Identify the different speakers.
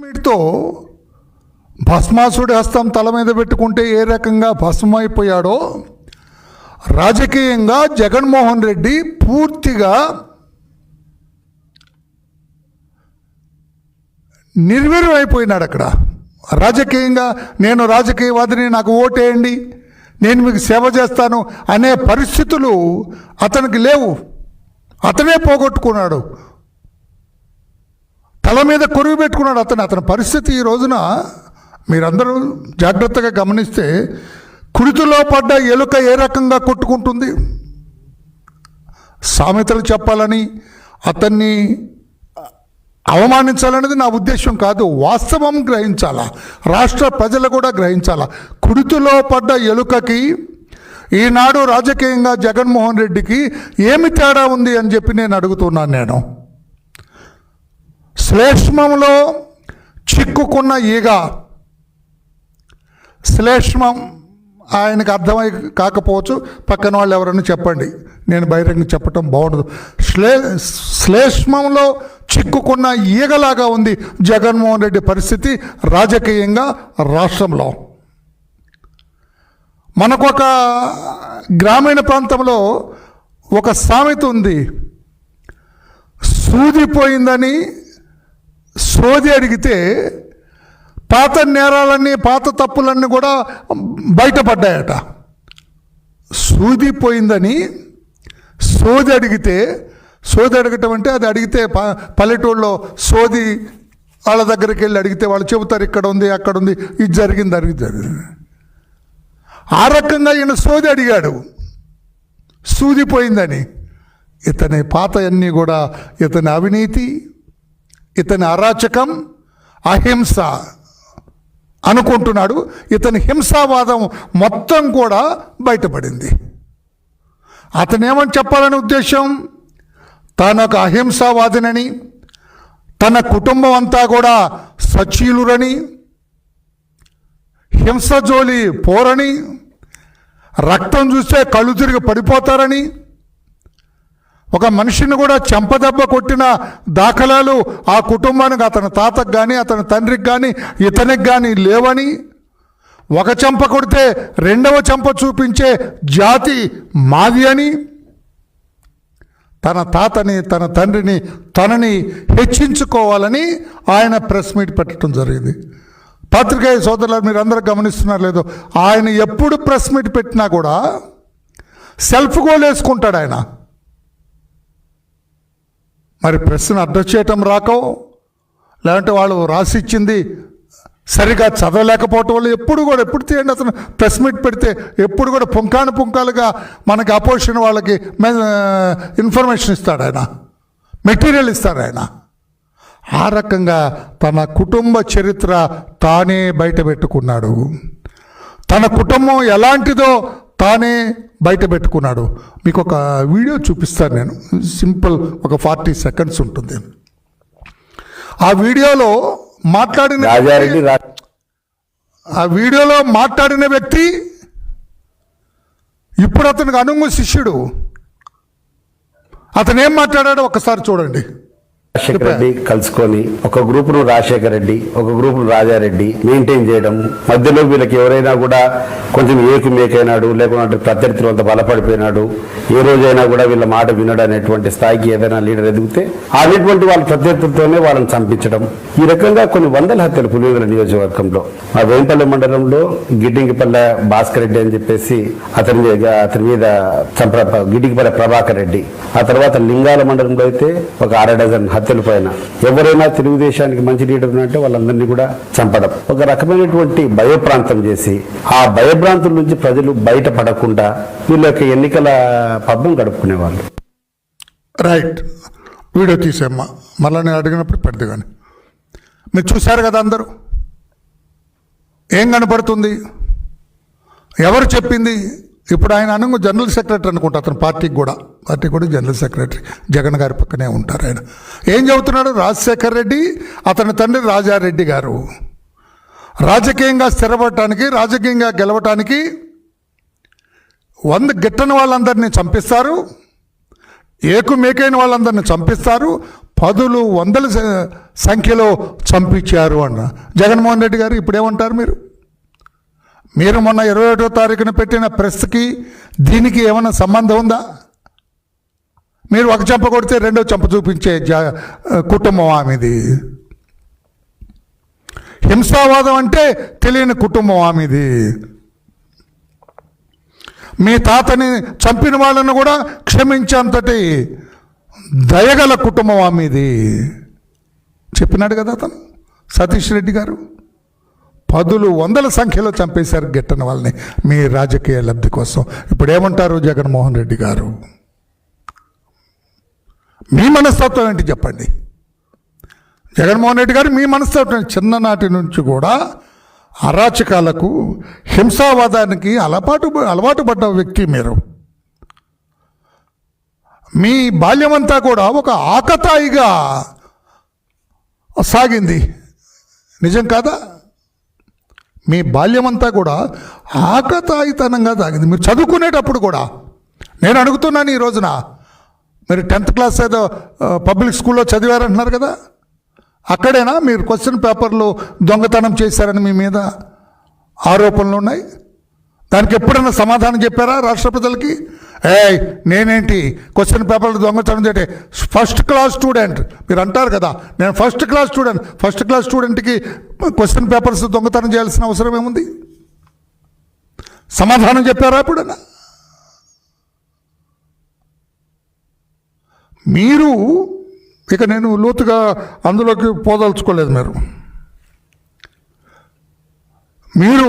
Speaker 1: మీట్తో భస్మాసుడి హస్తం తల మీద పెట్టుకుంటే ఏ రకంగా భస్మైపోయాడో రాజకీయంగా జగన్మోహన్ రెడ్డి పూర్తిగా నిర్వీర్యమైపోయినాడు. అక్కడ రాజకీయంగా నేను రాజకీయవాదిని, నాకు ఓటేయండి, నేను మీకు సేవ చేస్తాను అనే పరిస్థితులు అతనికి లేవు. అతనే పోగొట్టుకున్నాడు, తల మీద కొరువు పెట్టుకున్నాడు. అతని పరిస్థితి ఈ రోజున మీరందరూ జాగ్రత్తగా గమనిస్తే కుడితిలో పడ్డ ఎలుక ఏ రకంగా కొట్టుకుంటుంది. సామెతలు చెప్పాలని అతన్ని అవమానించాలనేది నా ఉద్దేశం కాదు, వాస్తవం గ్రహించాలా, రాష్ట్ర ప్రజలు కూడా గ్రహించాలా. కుడితిలో పడ్డ ఎలుకకి ఈనాడు రాజకీయంగా జగన్మోహన్ రెడ్డికి ఏమి తేడా ఉంది అని చెప్పి నేను అడుగుతున్నాను. నేను శ్లేష్మంలో చిక్కుకున్న ఈగ, శ్లేష్మం ఆయనకు అర్థమై కాకపోవచ్చు, పక్కన వాళ్ళు ఎవరన్నా చెప్పండి, నేను బహిరంగ చెప్పటం బాగుండదు. శ్లేష్మంలో చిక్కుకున్న ఈగలాగా ఉంది జగన్మోహన్ రెడ్డి పరిస్థితి రాజకీయంగా రాష్ట్రంలో. మనకొక గ్రామీణ ప్రాంతంలో ఒక సామెత ఉంది, సూదిపోయిందని సోది అడిగితే పాత నేరాలన్నీ పాత తప్పులన్నీ కూడా బయటపడ్డాయట. సూదిపోయిందని సోది అడిగితే, సోది అడగటం అంటే అది అడిగితే పల్లెటూళ్ళలో సోది వాళ్ళ దగ్గరికి వెళ్ళి అడిగితే వాళ్ళు చెబుతారు ఇక్కడ ఉంది అక్కడ ఉంది, ఇది జరిగింది. ఆ రకంగా ఈయన సోది అడిగాడు సూదిపోయిందని. ఇతని పాత అన్నీ కూడా ఇతని అవినీతి, ఇతని అరాచకం, అహింస అనుకుంటున్నాడు. ఇతని హింసావాదం మొత్తం కూడా బయటపడింది. అతనేమని చెప్పాలనే ఉద్దేశం, తానొక అహింసావాదినని, తన కుటుంబం అంతా కూడా సచీలురని, హింస జోలి పోరని, రక్తం చూస్తే కళ్ళు తిరిగి పడిపోతారని, ఒక మనిషిని కూడా చెంపదెబ్బ కొట్టిన దాఖలాలు ఆ కుటుంబానికి, అతని తాతకు కానీ అతని తండ్రికి కానీ ఇతనికి కానీ లేవని, ఒక చెంప కొడితే రెండవ చెంప చూపించే జాతి మాది అని, తన తాతని తన తండ్రిని తనని హెచ్చించుకోవాలని ఆయన ప్రెస్ మీట్ పెట్టడం జరిగింది. పత్రికేయ సోదరులు మీరు అందరూ గమనిస్తున్నారు లేదో, ఆయన ఎప్పుడు ప్రెస్ మీట్ పెట్టినా కూడా సెల్ఫ్ గోల్ వేసుకుంటాడు ఆయన. మరి ప్రెస్ను అడ్రస్ చేయటం రాకో, లేదంటే వాళ్ళు రాసిచ్చింది సరిగా చదవలేకపోవటం వల్ల ఎప్పుడు తీయండి అతను ప్రెస్ మీట్ పెడితే ఎప్పుడు కూడా పుంకాలుగా మనకి అపోజిషన్ వాళ్ళకి ఇన్ఫర్మేషన్ ఇస్తాడు ఆయన, మెటీరియల్ ఇస్తాడు ఆయన. ఆ రకంగా తన కుటుంబ చరిత్ర తానే బయట పెట్టుకున్నాడు. తన కుటుంబం ఎలాంటిదో తానే బయట పెట్టుకున్నాడు. మీకు ఒక వీడియో చూపిస్తాను నేను, సింపుల్, ఒక 40 సెకండ్స్ ఉంటుంది. ఆ వీడియోలో మాట్లాడిన వ్యక్తి ఇప్పుడు అతనికి అనుంగు శిష్యుడు. అతను ఏం మాట్లాడాడో ఒకసారి చూడండి.
Speaker 2: రాజశేఖర రెడ్డి కలుసుకొని ఒక గ్రూపును రాజశేఖర రెడ్డి, ఒక గ్రూపును రాజారెడ్డి మెయింటైన్ చేయడం, మధ్యలో వీళ్ళకి ఎవరైనా కూడా కొంచెం ఏకుమేకైనాడు, లేకుంటే ప్రత్యర్థులు అంత బలపడిపోయినాడు, ఏ రోజైనా కూడా వీళ్ళ మాట వినడు అనేటువంటి స్థాయికి ఏదైనా లీడర్ ఎదిగితే అనేటువంటి వాళ్ళ ప్రత్యర్థులతోనే వాళ్ళని చంపించడం. ఈ రకంగా కొన్ని వందల హత్యలు పులివెందుల నియోజకవర్గంలో. మా వేంపల్లి మండలంలో గిడ్డింగిపల్లె భాస్కర్ రెడ్డి అని చెప్పేసి అతని మీద గిడ్డింగిపల్లె ప్రభాకర్ రెడ్డి, ఆ తర్వాత లింగాల మండలంలో అయితే ఒక 6 డజన్ హత్యల పైన. ఎవరైనా తెలుగుదేశానికి మంచి లీడర్ అంటే వాళ్ళందరినీ కూడా చంపడం, ఒక రకమైనటువంటి భయప్రాంతం చేసి ఆ భయభ్రాంతుల నుంచి ప్రజలు బయటపడకుండా వీళ్ళ యొక్క ఎన్నికల పబ్బం గడుపుకునేవాళ్ళు.
Speaker 1: రైట్, వీడియో తీసేమ్మా, మళ్ళీ నేను అడిగినప్పుడు పెడదు. కానీ మీరు చూశారు కదా అందరూ, ఏం కనపడుతుంది, ఎవరు చెప్పింది? ఇప్పుడు ఆయన అనుగు జనరల్ సెక్రటరీ అనుకుంటా, అతను పార్టీకి కూడా జనరల్ సెక్రటరీ, జగన్ గారి పక్కనే ఉంటారు. ఆయన ఏం చెబుతున్నాడు? రాజశేఖర్ రెడ్డి, అతని తండ్రి రాజారెడ్డి గారు రాజకీయంగా స్థిరపడటానికి, రాజకీయంగా గెలవటానికి 100 గిట్టని వాళ్ళందరినీ చంపిస్తారు, ఏకుమేకైన వాళ్ళందరినీ చంపిస్తారు, పదులు వందల సంఖ్యలో చంపించారు అన్న జగన్మోహన్ రెడ్డి గారు. ఇప్పుడేమంటారు మీరు మొన్న 21వ తారీఖున పెట్టిన ప్రెస్కి దీనికి ఏమైనా సంబంధం ఉందా? మీరు ఒక చెంప కొడితే రెండో చెంప చూపించే కుటుంబం ఆమెది. హింసావాదం అంటే తెలియని కుటుంబం ఆమెది. మీ తాతని చంపిన వాళ్ళను కూడా క్షమించేంతటి దయగల కుటుంబం ఆమెది. చెప్పినాడు కదా అతను సతీష్ రెడ్డి గారు. పదులు వందల సంఖ్యలో చంపేశారు గిట్టని వాళ్ళని మీ రాజకీయ లబ్ధి కోసం. ఇప్పుడు ఏమంటారు జగన్మోహన్ రెడ్డి గారు? మీ మనస్తత్వం ఏంటి చెప్పండి. జగన్మోహన్ రెడ్డి గారు మీ మనస్తత్వం చిన్ననాటి నుంచి కూడా అరాచకాలకు, హింసావాదానికి అలవాటు పడ్డ వ్యక్తి మీరు. మీ బాల్యమంతా కూడా ఒక ఆకతాయిగా సాగింది, నిజం కాదా? మీ బాల్యమంతా కూడా ఆకతాయితనంగా సాగింది. మీరు చదువుకునేటప్పుడు కూడా నేను అడుగుతున్నాను ఈ రోజున, మీరు 10th క్లాస్ ఏదో పబ్లిక్ స్కూల్లో చదివారంటున్నారు కదా, అక్కడేనా మీరు క్వశ్చన్ పేపర్లు దొంగతనం చేశారని మీ మీద ఆరోపణలు ఉన్నాయి? దానికి ఎప్పుడైనా సమాధానం చెప్పారా రాష్ట్ర ప్రజలకి? నేనేంటి క్వశ్చన్ పేపర్లు దొంగతనం చేస్తే ఫస్ట్ క్లాస్ స్టూడెంట్ మీరు అంటారు కదా, నేను ఫస్ట్ క్లాస్ స్టూడెంట్కి క్వశ్చన్ పేపర్స్ దొంగతనం చేయాల్సిన అవసరం ఏముంది? సమాధానం చెప్పారా ఎప్పుడైనా? మీరు ఇక నేను లోతుగా అందులోకి పోదలుచుకోలేదు. మీరు